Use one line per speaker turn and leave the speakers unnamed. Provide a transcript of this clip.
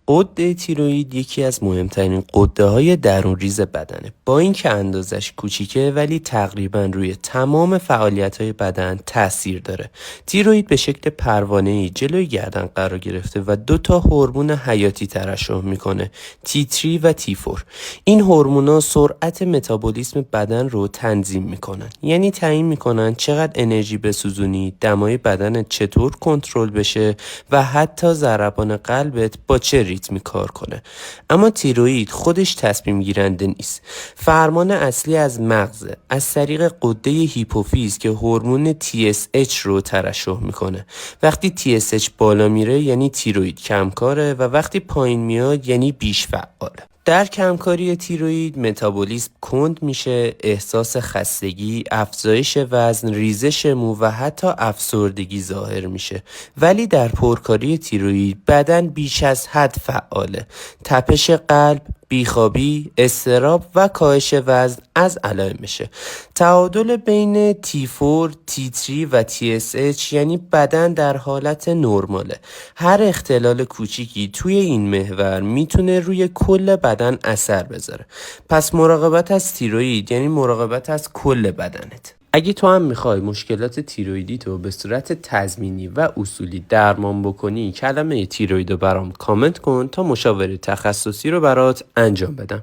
غده تیروئید یکی از مهمترین غده‌های درونریز بدنه. با اینکه اندازش کوچیکه ولی تقریبا روی تمام فعالیت‌های بدن تاثیر داره. تیروئید به شکل پروانه‌ای جلوی گردن قرار گرفته و 2 هورمون حیاتی ترشح میکنه، T3 و T4. این هورمونا سرعت متابولیسم بدن رو تنظیم میکنن. یعنی تعیین میکنن چقدر انرژی بسوزونی، دمای بدنت چطور کنترل بشه و حتی ضربان قلبت با چه ریتمی کار کنه. اما تیروئید خودش تصمیم گیرنده نیست. فرمان اصلی از مغزه، از طریق غده هیپوفیز که هورمون TSH رو ترشح میکنه. وقتی TSH بالا میره یعنی تیروئید کمکاره و وقتی پایین میاد یعنی بیش فعاله. در کمکاری تیروئید متابولیسم کند میشه، احساس خستگی، افزایش وزن، ریزش مو و حتی افسردگی ظاهر میشه. ولی در پرکاری تیروئید بدن بیش از حد فعاله. تپش قلب، بیخوابی، اضطراب و کاهش وزن از علائمشه. تعادل بین T4, T3 و TSH یعنی بدن در حالت نرماله. هر اختلال کوچیکی توی این محور میتونه روی کل بدن اثر بذاره. پس مراقبت از تیروئید یعنی مراقبت از کل بدنت. اگه تو هم میخوای مشکلات تیروئیدی تو به صورت تضمینی و اصولی درمان بکنی، کلمه تیروئید رو برام کامنت کن تا مشاوره تخصصی رو برات انجام بدم.